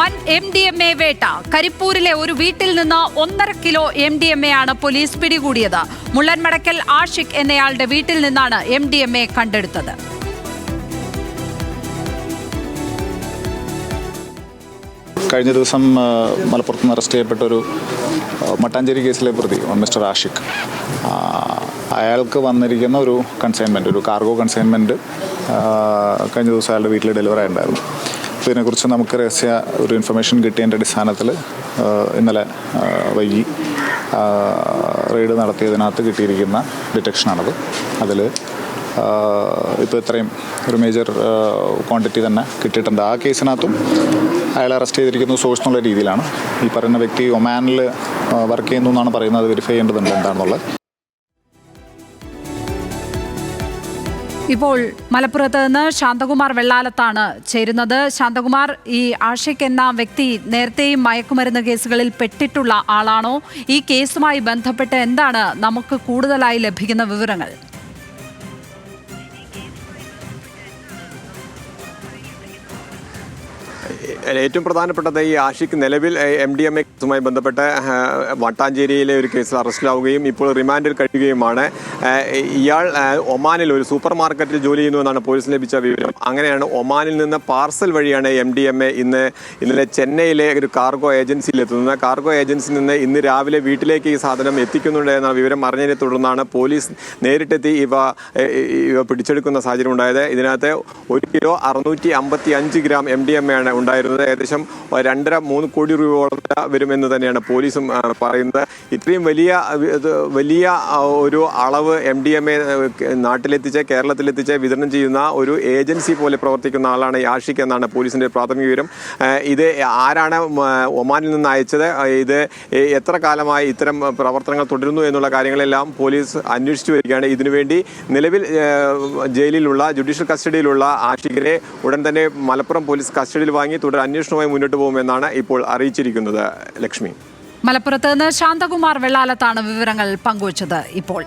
വൻ MDMA വേട്ട. കരിപ്പൂരിലെ ഒരു വീട്ടിൽ നിന്ന് 1.5 കിലോ MDMA ആണ് പോലീസ് പിടികൂടിയത്. മുള്ളൻമടക്കൽ ആഷിഖ് എന്നയാളുടെ വീട്ടിൽ നിന്നാണ് MDMA കണ്ടെടുത്തത്. കഴിഞ്ഞ ദിവസം മലപ്പുറത്ത് നിന്ന് അറസ്റ്റ് ചെയ്യപ്പെട്ട ഒരു മട്ടാഞ്ചേരി കേസിലെ പ്രതി മിസ്റ്റർ ആഷിഖ്, അയാൾക്ക് വന്നിരിക്കുന്ന ഒരു കൺസൈൻമെൻറ്റ്, ഒരു കാർഗോ കൺസൈൻമെൻറ്റ് കഴിഞ്ഞ ദിവസം അയാളുടെ വീട്ടിൽ ഡെലിവറി ആയിട്ടുണ്ടായിരുന്നു. അപ്പോൾ ഇതിനെക്കുറിച്ച് നമുക്ക് ഒരു ഇൻഫർമേഷൻ കിട്ടിയതിൻ്റെ അടിസ്ഥാനത്തിൽ ഇന്നലെ വൈകി റെയ്ഡ് നടത്തിയതിനകത്ത് കിട്ടിയിരിക്കുന്ന ഡിറ്റക്ഷനാണത്. അതിൽ ഇപ്പോൾ ഇത്രയും ഒരു മേജർ ക്വാണ്ടിറ്റി തന്നെ കിട്ടിയിട്ടുണ്ട്. ആ കേസിനകത്തും അയാൾ അറസ്റ്റ് ചെയ്തിരിക്കുന്നത് സോഴ്സ് എന്നുള്ള രീതിയിലാണ്. ഈ പറയുന്ന വ്യക്തി ഒമാനിൽ വർക്ക് ചെയ്യുന്നു എന്നാണ് പറയുന്നത്. അത് വെരിഫൈ ചെയ്യേണ്ടതുണ്ട് എന്താണെന്നുള്ളത്. ഇപ്പോൾ മലപ്പുറത്ത് നിന്ന് ശാന്തകുമാർ വെള്ളാലത്താണ് ചേരുന്നത്. ശാന്തകുമാർ, ഈ ആഷിഖ് എന്ന വ്യക്തി നേരത്തെയും മയക്കുമരുന്ന് കേസുകളിൽ പെട്ടിട്ടുള്ള ആളാണോ? ഈ കേസുമായി ബന്ധപ്പെട്ട് എന്താണ് നമുക്ക് കൂടുതലായി ലഭിക്കുന്ന വിവരങ്ങൾ? ഏറ്റവും പ്രധാനപ്പെട്ടത് ഈ ആഷിഖ് നിലവിൽ MDMA കേസുമായി ബന്ധപ്പെട്ട് മട്ടാഞ്ചേരിയിലെ ഒരു കേസിൽ അറസ്റ്റിലാവുകയും ഇപ്പോൾ റിമാൻഡിൽ കഴിയുകയുമാണ്. ഇയാൾ ഒമാനിൽ ഒരു സൂപ്പർ മാർക്കറ്റിൽ ജോലി ചെയ്യുന്നുവെന്നാണ് പോലീസിന് ലഭിച്ച വിവരം. അങ്ങനെയാണ് ഒമാനിൽ നിന്ന് പാർസൽ വഴിയാണ് MDMA ഇന്നലെ ചെന്നൈയിലെ ഒരു കാർഗോ ഏജൻസിയിൽ എത്തുന്നത്. കാർഗോ ഏജൻസിയിൽ നിന്ന് ഇന്ന് രാവിലെ വീട്ടിലേക്ക് ഈ സാധനം എത്തിക്കുന്നുണ്ട് എന്ന വിവരം അറിഞ്ഞതിനെ തുടർന്നാണ് പോലീസ് നേരിട്ടെത്തി ഇവ പിടിച്ചെടുക്കുന്ന സാഹചര്യം ഉണ്ടായത്. ഇതിനകത്ത് 1 കിലോ 655 ഗ്രാം MDMA ആണ് ഉണ്ടായിരുന്നത്. ഏകദേശം 2.5-3 കോടി രൂപയോളം വരുമെന്ന് തന്നെയാണ് പോലീസും പറയുന്നത്. ഇത്രയും വലിയ ഒരു അളവ് MDMA കേരളത്തിലെത്തിച്ച് വിതരണം ചെയ്യുന്ന ഒരു ഏജൻസി പോലെ പ്രവർത്തിക്കുന്ന ആളാണ് ഈ ആഷിഖ് എന്നാണ് പോലീസിന്റെ പ്രാഥമിക വിവരം. ഇത് ആരാണ് ഒമാനിൽ നിന്ന് അയച്ചത്, ഇത് എത്ര കാലമായി ഇത്തരം പ്രവർത്തനങ്ങൾ തുടരുന്നു എന്നുള്ള കാര്യങ്ങളെല്ലാം പോലീസ് അന്വേഷിച്ചു വരികയാണ്. ഇതിനുവേണ്ടി നിലവിൽ ജയിലിലുള്ള ജുഡീഷ്യൽ കസ്റ്റഡിയിലുള്ള ആഷിഖിനെ ഉടൻ തന്നെ മലപ്പുറം പോലീസ് കസ്റ്റഡിയിൽ വാങ്ങി തുടർ അന്വേഷണവുമായി മുന്നോട്ട് പോകുമെന്നാണ് ഇപ്പോൾ അറിയിച്ചിരിക്കുന്നത്. ലക്ഷ്മി, മലപ്പുറത്ത് നിന്ന് ശാന്തകുമാർ വെള്ളാലത്താണ് വിവരങ്ങൾ പങ്കുവച്ചത്. ഇപ്പോൾ